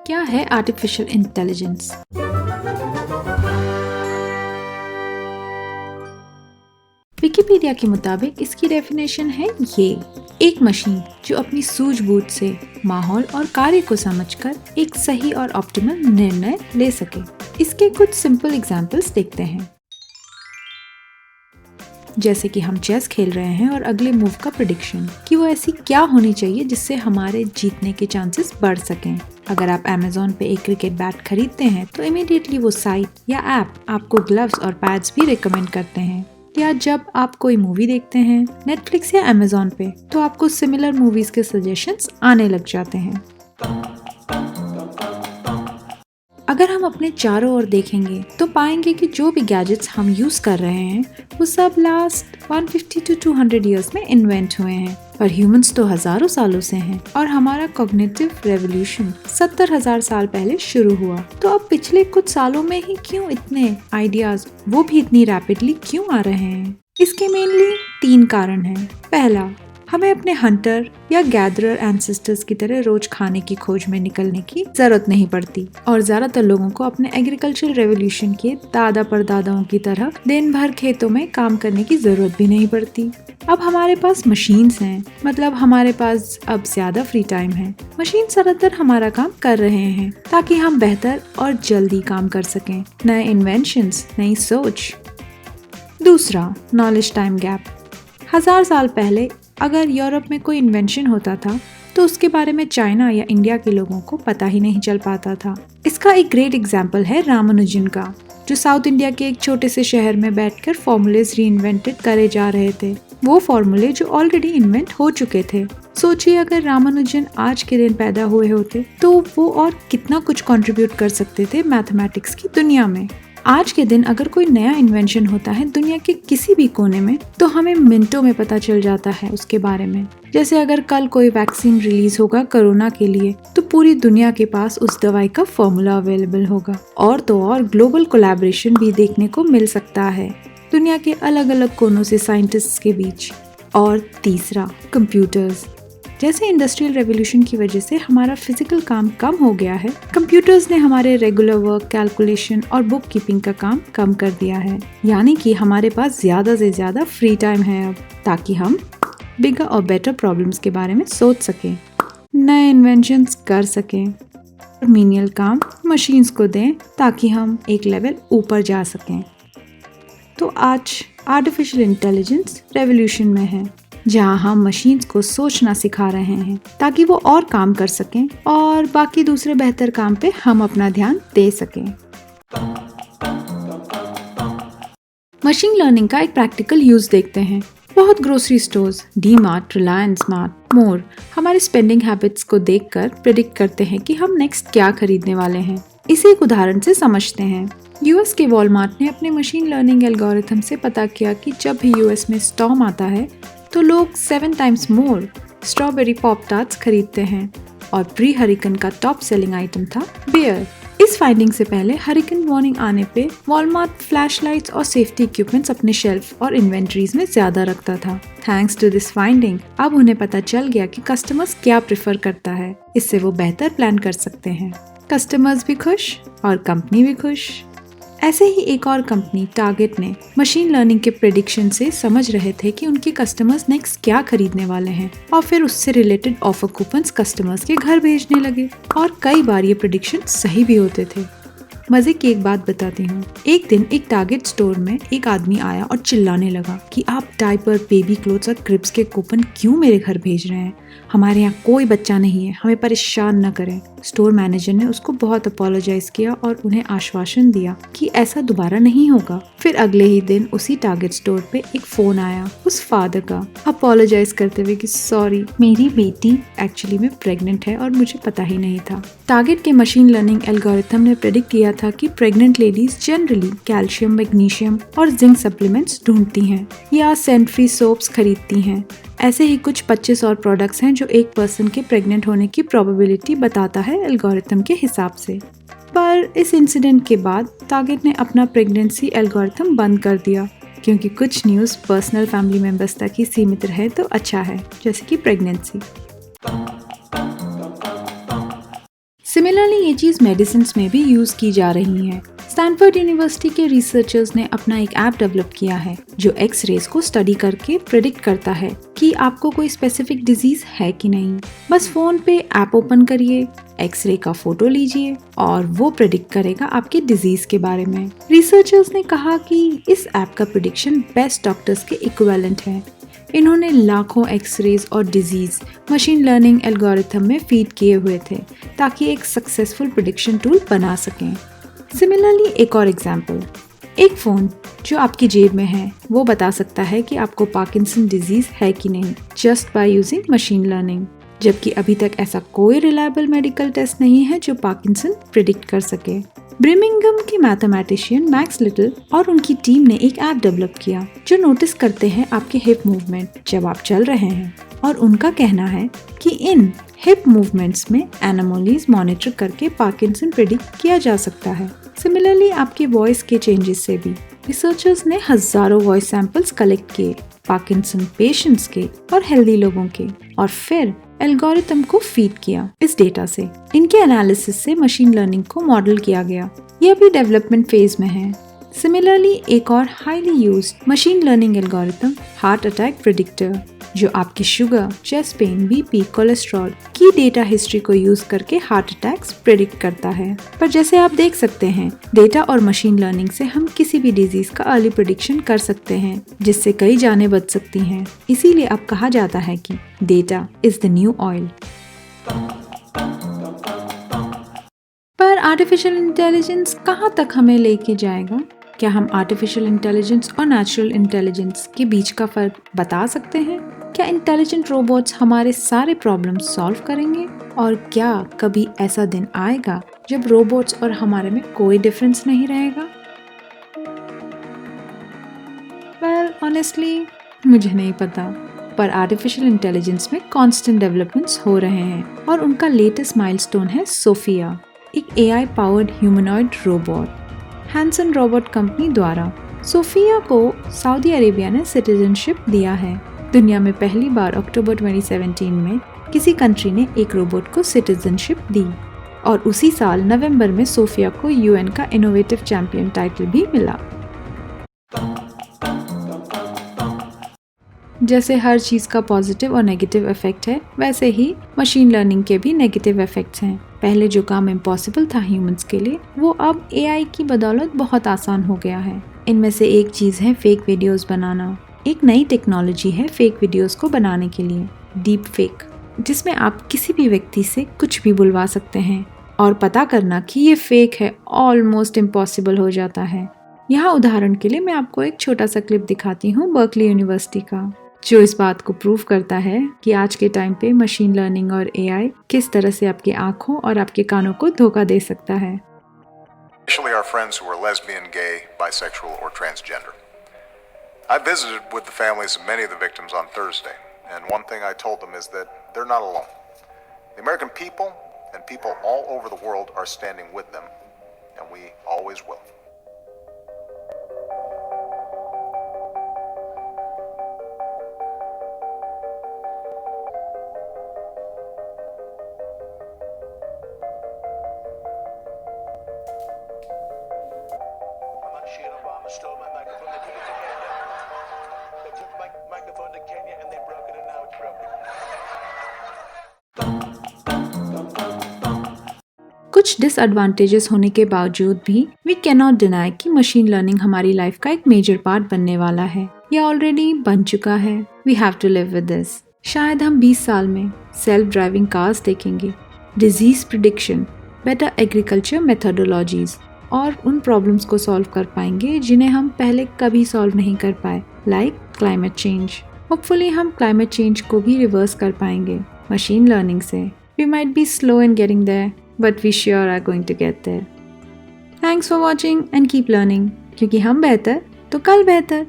क्या है artificial intelligence? Wikipedia के मुताबिक इसकी डेफिनेशन है ये: एक मशीन जो अपनी सूझबूझ से माहौल और कार्य को समझकर एक सही और ऑप्टिमल निर्णय ले सके। इसके कुछ सिंपल एग्जांपल्स देखते हैं, जैसे कि हम चेस खेल रहे हैं और अगले मूव का प्रेडिक्शन कि वो ऐसी क्या होनी चाहिए जिससे हमारे जीतने के चांसेस बढ़ सकें। अगर आप Amazon पे एक क्रिकेट बैट खरीदते हैं तो इमीडिएटली वो साइट या ऐप आपको ग्लव्स और पैड्स भी रिकमेंड करते हैं। या जब आप कोई मूवी देखते हैं Netflix या Amazon पे तो आपको सिमिलर मूवीज के सजेशंस आने लग जाते हैं। अगर हम अपने चारों ओर देखेंगे तो पाएंगे कि जो भी गैजेट्स हम यूज कर रहे हैं वो सब लास्ट 150 to 200 इयर्स में इन्वेंट हुए हैं, पर ह्यूमंस तो हजारों सालों से हैं और हमारा कॉग्निटिव रेवोल्यूशन 70,000 साल पहले शुरू हुआ। तो अब पिछले कुछ सालों में ही क्यों इतने आइडियाज, वो भी इतनी रैपिडली क्यों आ रहे हैं? इसके मेनली 3 कारण हैं। पहला, हमें अपने हंटर या गैदरर एंसेस्टर्स की तरह रोज खाने की खोज में निकलने की जरूरत नहीं पड़ती और ज्यादातर लोगों को अपने एग्रीकल्चरल रेवोल्यूशन के दादा परदादाओं की तरह दिन भर खेतों में काम करने की जरूरत भी नहीं पड़ती। अब हमारे पास मशीन्स हैं, मतलब हमारे पास अब ज्यादा फ्री टाइम है। मशीन ज्यादातर हमारा काम कर रहे हैं ताकि हम बेहतर और जल्दी काम कर सकें। नए इन्वेंशंस, नई सोच। दूसरा, नॉलेज टाइम गैप। 1000 साल पहले अगर यूरोप में कोई इन्वेंशन होता था तो उसके बारे में चाइना या इंडिया के लोगों को पता ही नहीं चल पाता था। इसका एक ग्रेट एग्जाम्पल है रामानुजन का, जो साउथ इंडिया के एक छोटे से शहर में बैठकर फॉर्मूलेज रीइन्वेंटेड करे जा रहे थे। वो फॉर्मूले जो ऑलरेडी इन्वेंट हो चुके थे। सोचिए अगर रामानुजन आज के दिन पैदा हुए होते तो वो और कितना कुछ कंट्रीब्यूट कर सकते थे मैथमेटिक्स की दुनिया में। आज के दिन अगर कोई नया इन्वेंशन होता है दुनिया के किसी भी कोने में तो हमें मिनटों में पता चल जाता है उसके बारे में। जैसे अगर कल कोई वैक्सीन रिलीज होगा कोरोना के लिए तो पूरी दुनिया के पास उस दवाई का फॉर्मूला अवेलेबल होगा। और तो और ग्लोबल कोलैबोरेशन भी देखने को मिल सकता है दुनिया के अलग अलग कोनों से साइंटिस्ट्स के बीच। और तीसरा, कंप्यूटर्स। जैसे इंडस्ट्रियल रेवोल्यूशन की वजह से हमारा फिजिकल काम कम हो गया है, कंप्यूटर्स ने हमारे रेगुलर वर्क, कैलकुलेशन और बुक कीपिंग का काम कम कर दिया है। यानी कि हमारे पास ज्यादा से ज्यादा फ्री टाइम है अब, ताकि हम बिगर और बेटर प्रॉब्लम्स के बारे में सोच सकें, नए इन्वेंशंस कर सकें और मीनियल काम मशीन्स को दें ताकि हम एक लेवल ऊपर जा सकें। तो आज आर्टिफिशियल इंटेलिजेंस रेवोल्यूशन में है, जहाँ हम मशीन्स को सोचना सिखा रहे हैं ताकि वो और काम कर सकें और बाकी दूसरे बेहतर काम पे हम अपना ध्यान दे सकें। मशीन लर्निंग का एक प्रैक्टिकल यूज देखते हैं। बहुत ग्रोसरी स्टोर्स, डी-मार्ट, रिलायंस स्मार्ट, मोर हमारे स्पेंडिंग हैबिट्स को देखकर प्रेडिक्ट करते हैं कि हम नेक्स्ट क्या खरीदने वाले हैं। इसे एक उदाहरण से समझते हैं। यूएस के वॉलमार्ट ने अपने मशीन लर्निंग एल्गोरिथम से पता किया कि जब भी यूएस में स्टॉर्म आता है तो लोग 7 times मोर स्ट्रॉबेरी पॉप टार्ट्स खरीदते हैं और प्री हरिकन का टॉप सेलिंग आइटम था बियर। इस फाइंडिंग से पहले हरिकन वार्निंग आने पे वॉलमार्ट फ्लैशलाइट्स और सेफ्टी इक्विपमेंट्स अपने शेल्फ और इन्वेंटरीज में ज्यादा रखता था। थैंक्स टू दिस फाइंडिंग अब उन्हें पता चल गया कि कस्टमर्स क्या प्रेफर करता है। इससे वो बेहतर प्लान कर सकते हैं। कस्टमर्स भी खुश और कंपनी भी खुश। ऐसे ही एक और कंपनी टारगेट ने मशीन लर्निंग के प्रेडिक्शन से समझ रहे थे कि उनके कस्टमर्स नेक्स्ट क्या खरीदने वाले हैं और फिर उससे रिलेटेड ऑफर कूपन्स कस्टमर्स के घर भेजने लगे। और कई बार ये प्रेडिक्शन सही भी होते थे। मजे की एक बात बताती हूँ। एक दिन एक टारगेट स्टोर में एक आदमी आया और चिल्लाने लगा कि आप डायपर, बेबी क्लोथ्स और क्रिप्स के कूपन क्यों मेरे घर भेज रहे हैं? हमारे यहाँ कोई बच्चा नहीं है, हमें परेशान न करें। स्टोर मैनेजर ने उसको बहुत अपोलोजाइज किया और उन्हें आश्वासन दिया कि ऐसा दोबारा नहीं होगा। फिर अगले ही दिन उसी टारगेट स्टोर पे एक फोन आया उस फादर का, अपोलोजाइज करते हुए कि सॉरी, मेरी बेटी एक्चुअली में प्रेग्नेंट है और मुझे पता ही नहीं था। टारगेट के मशीन लर्निंग एल्गोरिथम ने प्रेडिक्ट किया था कि pregnant ladies generally calcium, magnesium और जिंक सप्लीमेंट्स ढूंढती हैं या सेंट फ्री सोप्स खरीदती हैं। ऐसे ही कुछ 25 और प्रोडक्ट्स हैं जो एक पर्सन के प्रेग्नेंट होने की प्रोबेबिलिटी बताता है एल्गोरिथम के हिसाब से। पर इस इंसिडेंट के बाद टारगेट ने अपना प्रेगनेंसी एल्गोरिथम बंद कर दिया, क्योंकि कुछ न्यूज़ पर्सनल फैमिली मेंबर्स तक ही सीमित रहे तो अच्छा है, जैसे कि प्रेगनेंसी। सिमिलरली ये चीज़ मेडिसिन में भी यूज़ की जा रही है। स्टैनफोर्ड यूनिवर्सिटी के रिसर्चर्स ने अपना एक ऐप डेवलप किया है जो एक्स रेज को स्टडी करके प्रेडिक्ट करता है कि आपको कोई स्पेसिफिक डिजीज है कि नहीं। बस फोन पे ऐप ओपन करिए, एक्सरे का फोटो लीजिए और वो प्रेडिक्ट करेगा आपके डिजीज के बारे में। रिसर्चर्स ने कहा कि इस ऐप का प्रेडिक्शन बेस्ट डॉक्टर्स के इक्विवेलेंट है। इन्होंने लाखों एक्सरेज और डिजीज मशीन लर्निंग एल्गोरिथम में फीड किए हुए थे ताकि एक सक्सेसफुल प्रेडिक्शन टूल बना सकें। सिमिलरली एक और एग्जाम्पल, एक फ़ोन जो आपकी जेब में है वो बता सकता है कि आपको पार्किंसन डिजीज है कि नहीं just by using machine learning, जबकि अभी तक ऐसा कोई रिलायबल मेडिकल टेस्ट नहीं है जो पार्किंसन प्रिडिक्ट कर सके। ब्रिमिंघम के मैथमेटिशियन मैक्स लिटिल और उनकी टीम ने एक ऐप डेवलप किया जो नोटिस करते हैं आपके हिप मूवमेंट जब आप चल रहे हैं, और उनका कहना है कि इन हिप मूवमेंट्स में एनोमलीज मॉनिटर करके पार्किंसन प्रेडिक्ट किया जा सकता है। सिमिलरली आपकी वॉइस के चेंजेस से भी रिसर्चर्स ने हजारों वॉइस सैंपल्स कलेक्ट किए पार्किंसन पेशेंट्स के और हेल्दी लोगों के, और फिर एल्गोरिथम को फीड किया इस डेटा से। इनके एनालिसिस से मशीन लर्निंग को मॉडल किया गया। ये अभी डेवलपमेंट फेज में है। सिमिलरली एक और highly used machine learning algorithm heart attack predictor, जो आपकी sugar, chest pain, BP, cholesterol की डेटा हिस्ट्री को यूज करके हार्ट अटैक्स प्रेडिक्ट करता है। पर जैसे आप देख सकते हैं, डेटा और मशीन लर्निंग से हम किसी भी डिजीज का अर्ली प्रेडिक्शन कर सकते हैं जिससे कई जानें बच सकती हैं। इसीलिए अब कहा जाता है कि data is the new oil. पर आर्टिफिशियल इंटेलिजेंस कहाँ तक हमें लेके जाएगा? क्या हम आर्टिफिशियल इंटेलिजेंस और नेचुरल इंटेलिजेंस के बीच का फर्क बता सकते हैं? क्या इंटेलिजेंट रोबोट्स हमारे सारे प्रॉब्लम्स सॉल्व करेंगे? और क्या कभी ऐसा दिन आएगा जब रोबोट्स और हमारे में कोई डिफरेंस नहीं रहेगा? वेल, ऑनेस्टली मुझे नहीं पता, पर आर्टिफिशियल इंटेलिजेंस में कांस्टेंट डेवलपमेंट्स हो रहे हैं और उनका लेटेस्ट माइलस्टोन है सोफिया, एक AI powered humanoid robot. Hanson robot company द्वारा सोफिया को सऊदी अरेबिया ने सिटीजनशिप दिया है। दुनिया में पहली बार अक्टूबर 2017 में किसी कंट्री ने एक रोबोट को सिटीजनशिप दी, और उसी साल नवंबर में सोफिया को UN का इनोवेटिव चैंपियन टाइटल भी मिला। जैसे हर चीज़ का पॉजिटिव और नेगेटिव इफेक्ट है, वैसे ही मशीन लर्निंग के भी नेगेटिव इफेक्ट्स हैं। पहले जो काम इम्पॉसिबल था ह्यूमंस के लिए, वो अब AI की बदौलत बहुत आसान हो गया है। इनमें से एक चीज़ है फेक वीडियोस बनाना। एक नई टेक्नोलॉजी है फेक वीडियोस को बनाने के लिए, डीप फेक, जिसमें आप किसी भी व्यक्ति से कुछ भी बुलवा सकते हैं और पता करना कि ये फेक है ऑलमोस्ट इम्पॉसिबल हो जाता है। यहाँ उदाहरण के लिए मैं आपको एक छोटा सा क्लिप दिखाती हूँ बर्कली यूनिवर्सिटी का, जो इस बात को प्रूव करता है कि आज के टाइम पे मशीन लर्निंग और AI किस तरह से आपकी आंखों और आपके कानों को धोखा दे सकता है। Especially our friends who are lesbian, gay, bisexual, or transgender. I visited with the families of many of the victims on Thursday, and one thing I told them is that they're not alone. The American people and people all over the world are standing with them, and we always will. Stole my microphone. They took it to Kenya. They took my microphone to Kenya and they broke it, and now it's broken. कुछ disadvantages होने के बावजूद भी we can not deny कि machine learning हमारी life का एक major part बनने वाला है। ये ऑलरेडी बन चुका है। We have to live with this. शायद हम 20 साल में सेल्फ ड्राइविंग कार्स देखेंगे, disease prediction, better agriculture methodologies और उन प्रॉब्लम्स को सॉल्व कर पाएंगे जिन्हें हम पहले कभी सॉल्व नहीं कर पाए, लाइक क्लाइमेट चेंज। होपफुली हम क्लाइमेट चेंज को भी रिवर्स कर पाएंगे मशीन लर्निंग से। We might be slow in getting there, but we sure are going to get there. Thanks for watching and keep learning, क्योंकि हम बेहतर तो कल बेहतर।